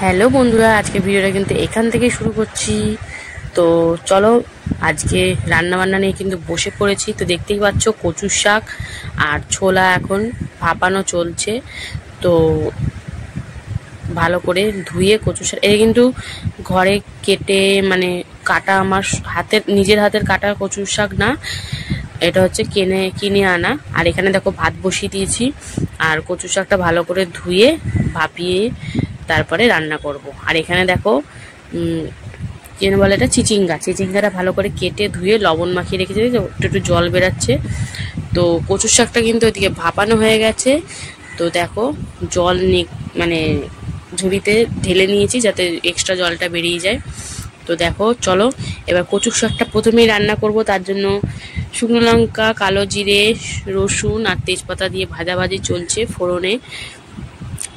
Hello বন্ধুরা, আজকে ভিডিওটা কিন্তু এখান থেকে শুরু করছি। তো চলো, আজকে রান্না বান্না নিয়ে কিন্তু বসে পড়েছি। তো দেখতেই পাচ্ছ কচুর শাক আর ছোলা এখন ভাপানো চলছে। তো ভালো করে ধুয়ে কচু শাক এটা কিন্তু ঘরে কেটে মানে কাটা, আমার নিজের হাতের কাটা কচুর শাক না, এটা হচ্ছে কিনে আনা। আর এখানে দেখো ভাত বসিয়ে দিয়েছি, আর কচু শাকটা ভালো করে ধুয়ে ভাপিয়ে তারপরে রান্না করব। আর এখানে দেখো কি বলে এটা, চিচিঙ্গাটা ভালো করে কেটে ধুয়ে লবণ মাখিয়ে রেখেছি, একটু একটু জল বেরাচ্ছে। তো কচুর শাকটা কিন্তু ওইদিকে ভাপানো হয়ে গেছে। তো দেখো জল মানে ঝুড়িতে ঢেলে নিয়েছি যাতে এক্সট্রা জলটা বেরিয়ে যায়। তো দেখো চলো, এবার কচুর শাকটা প্রথমেই রান্না করব। তার জন্য শুকনো লঙ্কা, কালো জিরে, রসুন আর তেজপাতা দিয়ে ভাজাভাজি চলছে ফোড়নে।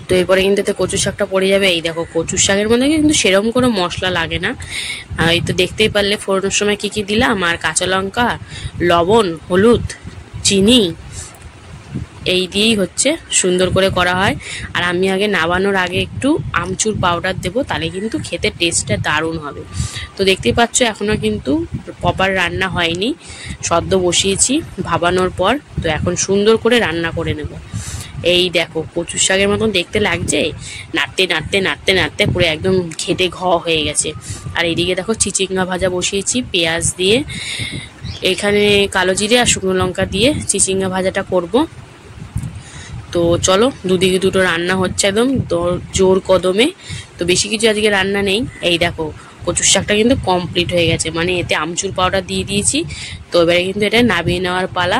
তো এরপরে কিন্তু এতে কচুর শাকটা পড়ে যাবে। এই দেখো কচুর শাকের মধ্যে কিন্তু সেরকম কোনো মশলা লাগে না। এই তো দেখতেই পারলে ফোড়নের সময় কি কি দিলাম, আর কাঁচা লঙ্কা, লবণ, হলুদ, চিনি, এই দিয়েই হচ্ছে সুন্দর করে করা হয়। আর আমি আগে নামানোর আগে একটু আমচুর পাউডার দেবো, তাহলে কিন্তু খেতে টেস্টটা দারুণ হবে। তো দেখতেই পাচ্ছ এখনও কিন্তু প্রপার রান্না হয়নি, সদ্য বসিয়েছি ভাবানোর পর। তো এখন সুন্দর করে রান্না করে নেব। এই দেখো কচুর শাকের মতন দেখতে লাগছে, নাড়তে নাড়তে নাড়তে নাড়তে পুরো একদম ঘেটে হয়ে গেছে। আর এইদিকে দেখো চিচিঙ্গা ভাজা বসিয়েছি পেঁয়াজ দিয়ে, এখানে কালো জিরে আর শুকনো লঙ্কা দিয়ে চিচিঙ্গা ভাজাটা করব। তো চলো, দুদিকে দুটো রান্না হচ্ছে একদম জোর কদমে। তো বেশি কিছু আজকে রান্না নেই। এই দেখো কচুর শাকটা কিন্তু কমপ্লিট হয়ে গেছে, মানে এতে আমচুর পাউডার দিয়ে দিয়েছি। তো এবারে কিন্তু এটা নামিয়ে নেওয়ার পালা।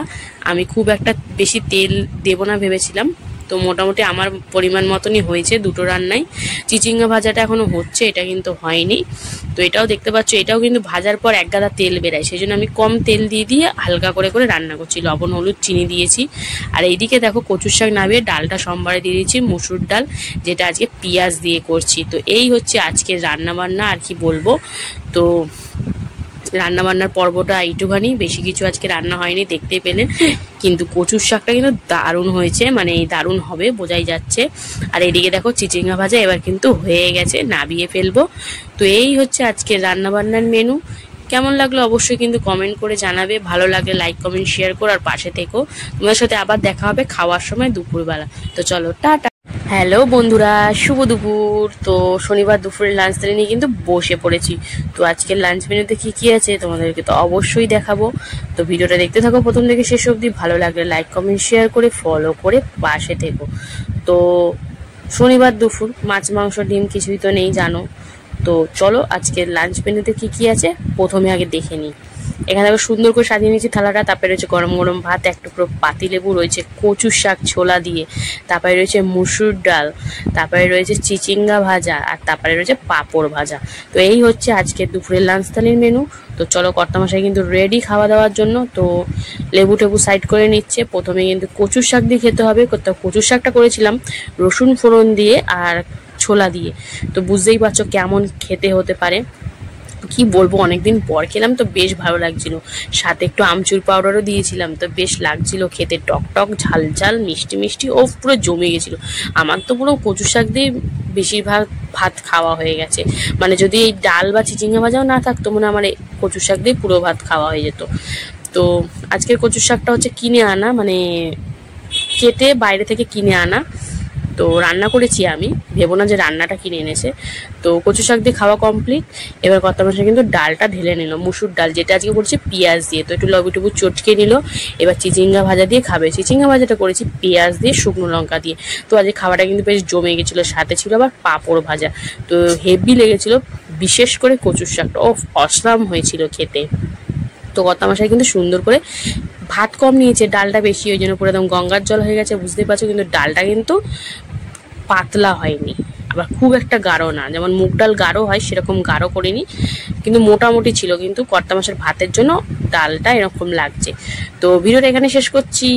আমি খুব একটা বেশি তেল দেবো না ভেবেছিলাম, তো মোটামুটি আমার পরিমাণ মতনই হয়েছে দুটো রান্নাই। চিচিঙ্গা ভাজাটা এখনো হচ্ছে, এটা কিন্তু হয়নি। তো এটাও দেখতে পাচ্ছ, এটাও কিন্তু ভাজার পর এক গাদা তেল বেরায়, সেই জন্য আমি কম তেল দিয়ে হালকা করে করে রান্না করছি। লবণ, হলুদ, চিনি দিয়েছি। আর এইদিকে দেখো কচুর শাক নামিয়ে ডালটা সোমবারে দিয়ে দিয়েছি, মুসুর ডাল, যেটা আজকে পেঁয়াজ দিয়ে করছি। তো এই হচ্ছে আজকের রান্না বান্না, আর কি বলবো। তো রান্নাবান্নার পর্বটা এইটুখানি, বেশি কিছু আজকে রান্না হয়নি দেখতে পেলেন। কিন্তু কচুর শাকটা কিন্তু দারুণ হয়েছে, মানে দারুণ হবে বোঝাই যাচ্ছে। আর এদিকে দেখো চিচিঙ্গা ভাজা এবার কিন্তু হয়ে গেছে, নামিয়ে ফেলবো। তো এই হচ্ছে আজকের রান্নাবান্নার মেনু। কেমন লাগলো অবশ্যই কিন্তু কমেন্ট করে জানাবে। ভালো লাগলে লাইক, কমেন্ট, শেয়ার করো, আর পাশে থেকো। তোমার সাথে আবার দেখা হবে খাওয়ার সময় দুপুরবেলা। তো চলো, টাটা। হ্যালো বন্ধুরা, শুভ দুপুর। তো শনিবার দুপুরের লাঞ্চ মেনু নিয়ে কিন্তু বসে পড়েছি। তো আজকের লাঞ্চ মেনুতে কি কি আছে তোমাদেরকে তো অবশ্যই দেখাবো। তো ভিডিওটা দেখতে থাকো প্রথম থেকে শেষ অবধি। ভালো লাগলে লাইক, কমেন্ট, শেয়ার করে ফলো করে পাশে থেকো। তো শনিবার দুপুর মাছ, মাংস, ডিম কিছুই তো নেই জানো। তো চলো আজকের লাঞ্চ মেনুতে কি কি আছে প্রথমে আগে দেখে নিই। এখানে আবার সুন্দর করে সাজিয়ে নিয়েছি থালাটা। তারপরে রয়েছে গরম গরম ভাত, এক টুকরো পাতিলেবু, রয়েছে কচুর শাক ছোলা দিয়ে, তারপরে রয়েছে মুসুর ডাল, তারপরে রয়েছে চিচিঙ্গা ভাজা, আর তারপরে রয়েছে পাঁপড় ভাজা। তো এই হচ্ছে আজকের দুপুরের লাঞ্চ থালির মেনু। তো চলো, কর্তামশাই কিন্তু রেডি খাওয়া দাওয়ার জন্য। তো লেবু টেবু সাইড করে নিচ্ছে। প্রথমে কিন্তু কচুর শাক দিয়ে খেতে হবে। কচুর শাকটা করেছিলাম রসুন ফোড়ন দিয়ে আর ছোলা দিয়ে। তো বুঝতেই পারছো কেমন খেতে হতে পারে, কি বলবো, অনেকদিন পর খেলাম তো বেশ ভালো লাগছিল। সাথে একটু আমচুর পাউডারও দিয়েছিলাম, তো বেশ লাগছিল খেতে, টক টক, ঝাল ঝাল, মিষ্টি মিষ্টি, ও পুরো জমে গেছিল। আমার তো পুরো কচুর শাক দিয়ে বেশিরভাগ ভাত খাওয়া হয়ে গেছে। মানে যদি এই ডাল বা চিচিঙ্গা ভাজাও না থাকতো, মনে আমার এই কচুর শাক দিয়ে পুরো ভাত খাওয়া হয়ে যেত। তো আজকের কচুর শাকটা হচ্ছে কিনে আনা, মানে কেটে বাইরে থেকে কিনে আনা। তো রান্না করেছি আমি, ভেবো না যে রান্নাটা কিনে এনেছে। তো কচু শাক দিয়ে খাওয়া কমপ্লিট। এবার কর্তামশাই কিন্তু ডালটা ঢেলে নিল, মুসুর ডাল, যেটা আজকে করেছি পেঁয়াজ দিয়ে। তো একটু লবি চটকে নিল। এবার চিচিঙ্গা ভাজা দিয়ে খাবে। চিচিঙ্গা ভাজাটা করেছি পেঁয়াজ দিয়ে, শুকনো লঙ্কা দিয়ে। তো আজকে খাওয়াটা কিন্তু বেশ জমে গেছিলো। সাথে ছিল আবার পাঁপড় ভাজা। তো হেভি লেগেছিল, বিশেষ করে কচুর শাকটা অসাম হয়েছিল খেতে। তো কর্তামশাই কিন্তু সুন্দর করে ভাত কম নিয়েছে, ডালটা বেশি, ওই জন্য পুরো একদম গঙ্গার জল হয়ে গেছে, বুঝতেই পারছো। কিন্তু ডালটা কিন্তু পাতলা হয়নি, আবার খুব একটা গাঢ় না, যেমন মুগ ডাল গাঢ় হয় সেরকম গাঢ় করিনি, কিন্তু মোটামুটি ছিল। কিন্তু কর্তামশাইয়ের ভাতের জন্য ডালটা এরকম লাগছে। তো ভিডিওটা এখানে শেষ করছি।